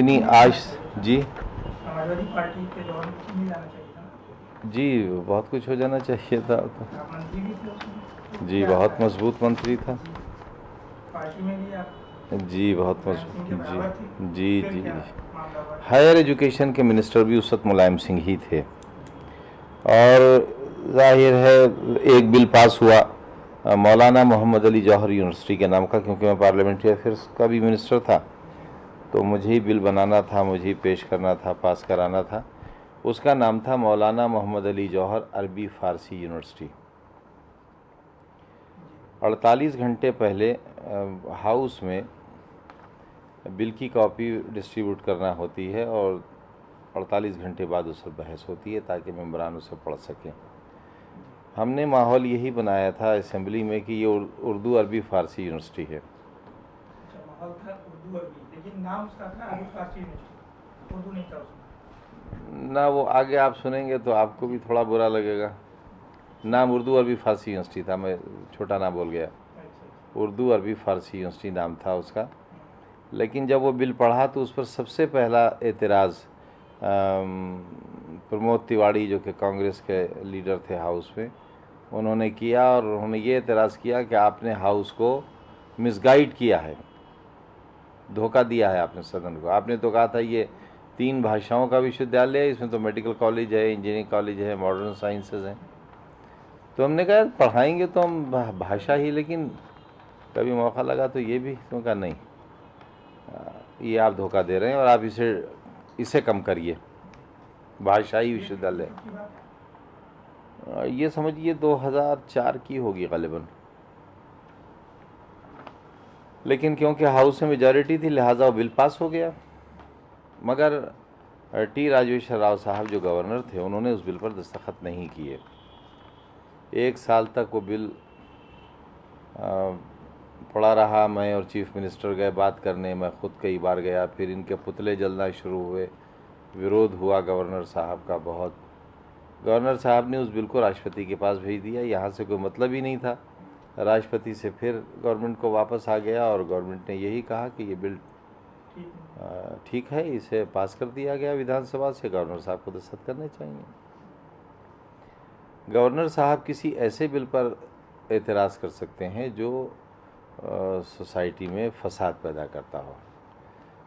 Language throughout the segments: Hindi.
इतनी आज जी समाजवादी पार्टी के दौर में नहीं जाना चाहिए था ना। जी बहुत कुछ हो जाना चाहिए था तो आप मंत्री भी थे उसमें। जी बहुत मजबूत मंत्री था पार्टी में भी आप जी बहुत मुलायम सिंह के मजबूत बराबर थे। जी फिर जी क्या जी मामला हुआ? हायर एजुकेशन के मिनिस्टर भी उस वक्त मुलायम सिंह ही थे और जाहिर है एक बिल पास हुआ मौलाना मोहम्मद अली जौहर यूनिवर्सिटी के नाम का, क्योंकि मैं पार्लियामेंट्री अफेयर्स का भी मिनिस्टर था तो मुझे ही बिल बनाना था, मुझे ही पेश करना था, पास कराना था। उसका नाम था मौलाना मोहम्मद अली जौहर अरबी फ़ारसी यूनिवर्सिटी। 48 घंटे पहले हाउस में बिल की कॉपी डिस्ट्रीब्यूट करना होती है और 48 घंटे बाद उस पर बहस होती है ताकि मेंबरान उसे पढ़ सकें। हमने माहौल यही बनाया था असेंबली में कि ये उर्दू अरबी फ़ारसी यूनिवर्सिटी है। अच्छा, माहौल था उर्दू अरबी, लेकिन नाम उसका था अरबी फारसी यूनिवर्सिटी, उर्दू नहीं था उसमें। ना वो आगे आप सुनेंगे तो आपको भी थोड़ा बुरा लगेगा। नाम उर्दू अरबी फ़ारसी यूनिवर्सिटी था, मैं छोटा ना बोल गया। अच्छा। उर्दू अरबी फ़ारसी यूनिवर्सिटी नाम था उसका। लेकिन जब वो बिल पढ़ा तो उस पर सबसे पहला एतराज़ प्रमोद तिवारी जो कि कांग्रेस के लीडर थे हाउस में, उन्होंने किया और उन्होंने ये एतराज़ किया कि आपने हाउस को मिसगाइड किया है, धोखा दिया है आपने सदन को। आपने तो कहा था ये 3 भाषाओं का विश्वविद्यालय है, इसमें तो मेडिकल कॉलेज है, इंजीनियरिंग कॉलेज है, मॉडर्न साइंसेज हैं। तो हमने कहा पढ़ाएंगे तो हम भाषा ही, लेकिन कभी मौका लगा तो ये भी। तो कहा नहीं, ये आप धोखा दे रहे हैं और आप इसे कम करिए, भाषाई विश्वविद्यालय। की बात है। ये समझिए 2004 की होगी ग़ालिबन। लेकिन क्योंकि हाउस में मेजॉरिटी थी लिहाजा वो बिल पास हो गया। मगर टी राजेश्वर राव साहब जो गवर्नर थे उन्होंने उस बिल पर दस्तखत नहीं किए। 1 साल तक वो बिल पड़ा रहा। मैं और चीफ मिनिस्टर गए बात करने, मैं ख़ुद कई बार गया, फिर इनके पुतले जलना शुरू हुए, विरोध हुआ गवर्नर साहब का बहुत। गवर्नर साहब ने उस बिल को राष्ट्रपति के पास भेज दिया, यहाँ से कोई मतलब ही नहीं था। राष्ट्रपति से फिर गवर्नमेंट को वापस आ गया और गवर्नमेंट ने यही कहा कि ये बिल ठीक है, इसे पास कर दिया गया विधानसभा से, गवर्नर साहब को दस्तखत करने चाहिए। गवर्नर साहब किसी ऐसे बिल पर एतराज़ कर सकते हैं जो सोसाइटी में फसाद पैदा करता हो।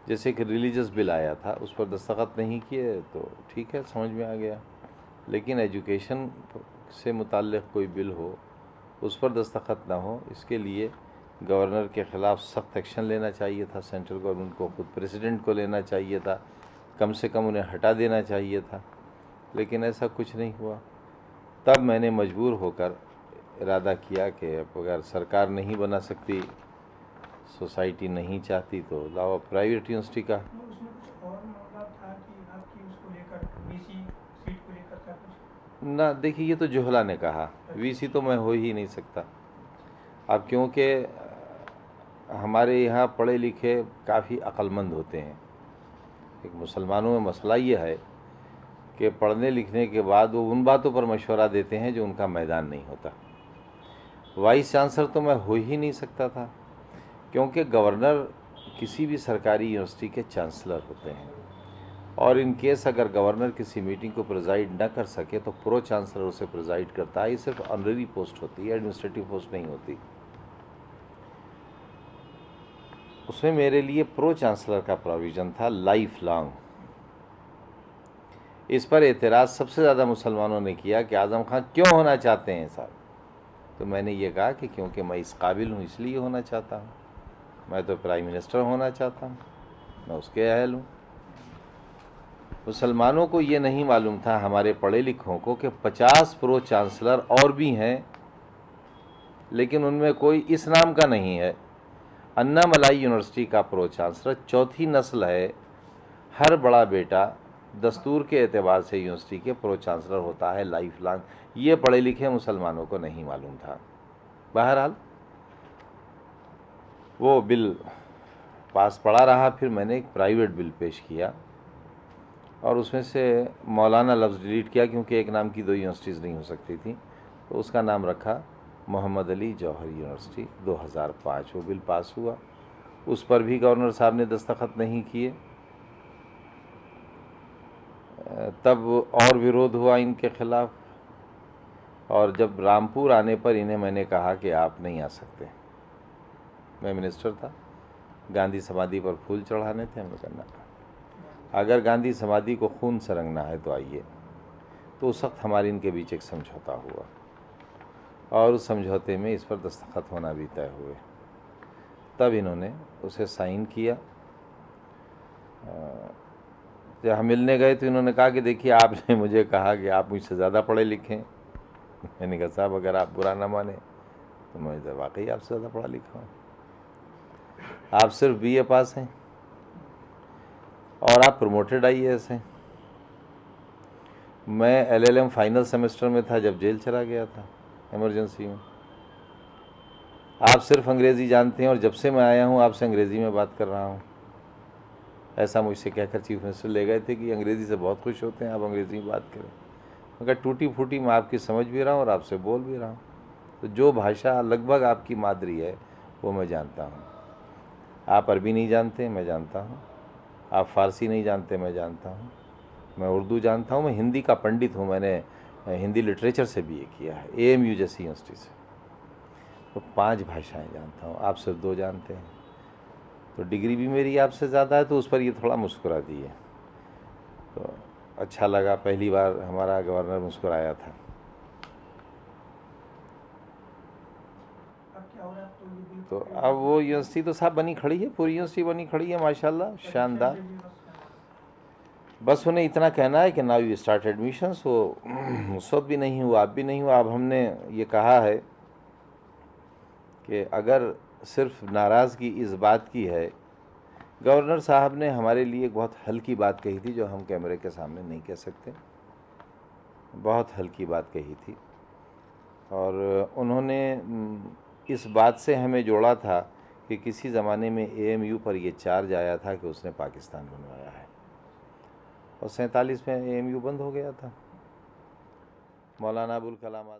जैसे कि रिलीजियस बिल आया था, उस पर दस्तखत नहीं किए तो ठीक है, समझ में आ गया। लेकिन एजुकेशन से मुताल्लिक़ कोई बिल हो उस पर दस्तखत ना हो, इसके लिए गवर्नर के ख़िलाफ़ सख्त एक्शन लेना चाहिए था। सेंट्रल गवर्नमेंट को, खुद प्रेसिडेंट को लेना चाहिए था, कम से कम उन्हें हटा देना चाहिए था। लेकिन ऐसा कुछ नहीं हुआ। तब मैंने मजबूर होकर इरादा किया कि अगर सरकार नहीं बना सकती, सोसाइटी नहीं चाहती, तो लाओ प्राइवेट यूनिवर्सिटी का। उसमें कुछ और मामला था कि आपकी उसको लेकर बीसी सीट को लेकर था कुछ? ना देखिए, ये तो जोहला ने कहा, वीसी तो मैं हो ही नहीं सकता। अब क्योंकि हमारे यहाँ पढ़े लिखे काफ़ी अक्लमंद होते हैं। एक मुसलमानों में मसला ये है कि पढ़ने लिखने के बाद वो उन बातों पर मशवरा देते हैं जो उनका मैदान नहीं होता। वाइस चांसलर तो मैं हो ही नहीं सकता था, क्योंकि गवर्नर किसी भी सरकारी यूनिवर्सिटी के चांसलर होते हैं और इन केस अगर गवर्नर किसी मीटिंग को प्रिजाइड न कर सके तो प्रो चांसलर उसे प्रिजाइड करता है। ये सिर्फ ऑनररी पोस्ट होती है, एडमिनिस्ट्रेटिव पोस्ट नहीं होती। उसमें मेरे लिए प्रो चांसलर का प्रोविज़न था लाइफ लॉन्ग। इस पर एतराज़ सबसे ज़्यादा मुसलमानों ने किया कि आज़म खान क्यों होना चाहते हैं साहब। तो मैंने ये कहा कि क्योंकि मैं इस काबिल हूँ इसलिए होना चाहता हूँ। मैं तो प्राइम मिनिस्टर होना चाहता हूँ, मैं उसके अहल हूँ। मुसलमानों को ये नहीं मालूम था, हमारे पढ़े लिखों को, कि 50 प्रो चांसलर और भी हैं, लेकिन उनमें कोई इस नाम का नहीं है। अन्नामलाई यूनिवर्सिटी का प्रो चांसलर चौथी नस्ल है। हर बड़ा बेटा दस्तूर के एतबार से यूनिवर्सिटी के प्रो चांसलर होता है लाइफ लॉन्ग। ये पढ़े लिखे मुसलमानों को नहीं मालूम था। बहरहाल वो बिल पास पड़ा रहा। फिर मैंने एक प्राइवेट बिल पेश किया और उसमें से मौलाना लफ्ज़ डिलीट किया, क्योंकि एक नाम की 2 यूनिवर्सिटीज़ नहीं हो सकती थी, तो उसका नाम रखा मोहम्मद अली जौहर यूनिवर्सिटी। 2005 वो बिल पास हुआ। उस पर भी गवर्नर साहब ने दस्तखत नहीं किए। तब और विरोध हुआ इनके खिलाफ, और जब रामपुर आने पर इन्हें मैंने कहा कि आप नहीं आ सकते। मैं मिनिस्टर था, गांधी समाधि पर फूल चढ़ाने थे, हमने करना था। अगर गांधी समाधि को खून से रंगना है तो आइए। तो उस वक्त हमारे इनके बीच एक समझौता हुआ, और उस समझौते में इस पर दस्तखत होना भी तय हुए। तब इन्होंने उसे साइन किया। जब हम मिलने गए तो इन्होंने कहा कि देखिए, आपने मुझे कहा कि आप मुझसे ज़्यादा पढ़े लिखे हैं। मैंने कहा साहब, अगर आप बुरा ना माने तो मैं वाकई आपसे ज़्यादा पढ़ा लिखा हूँ। आप सिर्फ BA पास हैं और आप प्रमोटेड IAS हैं। मैं LLM फाइनल सेमेस्टर में था जब जेल चला गया था इमरजेंसी में। आप सिर्फ अंग्रेज़ी जानते हैं और जब से मैं आया हूँ आपसे अंग्रेज़ी में बात कर रहा हूँ। ऐसा मुझसे कहकर चीफ मिनिस्टर ले गए थे कि अंग्रेज़ी से बहुत खुश होते हैं, आप अंग्रेज़ी में बात करें। मगर टूटी फूटी मैं आपकी समझ भी रहा हूँ और आपसे बोल भी रहा हूँ। तो जो भाषा लगभग आपकी मादरी है वो मैं जानता हूँ। आप अरबी नहीं जानते, मैं जानता हूँ। आप फ़ारसी नहीं जानते, मैं जानता हूँ। मैं उर्दू जानता हूँ। मैं हिंदी का पंडित हूँ, मैंने हिंदी लिटरेचर से BA किया है AMU जैसी यूनिवर्सिटी से। तो 5 भाषाएं जानता हूँ, आप सिर्फ 2 जानते हैं। तो डिग्री भी मेरी आपसे ज़्यादा है, तो उस पर ये थोड़ा मुस्कुरा दिए। तो अच्छा लगा, पहली बार हमारा गवर्नर मुस्कुराया था। अब क्या हो रहा है? तो ये बिल तो पक्के अब हो वो गए। यूनिवर्सिटी तो साहब बनी खड़ी है, पूरी यूनिवर्सिटी बनी खड़ी है माशाल्लाह, शानदार। बस उन्हें इतना कहना है कि नाउ यू स्टार्ट एडमिशन्स। वो उस वक्त भी नहीं हुआ, अब भी नहीं हुआ। अब हमने ये कहा है कि अगर सिर्फ नाराज़गी इस बात की है, गवर्नर साहब ने हमारे लिए एक बहुत हल्की बात कही थी जो हम कैमरे के सामने नहीं कह सकते। बहुत हल्की बात कही थी, और उन्होंने इस बात से हमें जोड़ा था कि किसी ज़माने में AMU पर यह चार्ज आया था कि उसने पाकिस्तान बनवाया है, और 47 में AMU बंद हो गया था। मौलाना अबुल कलाम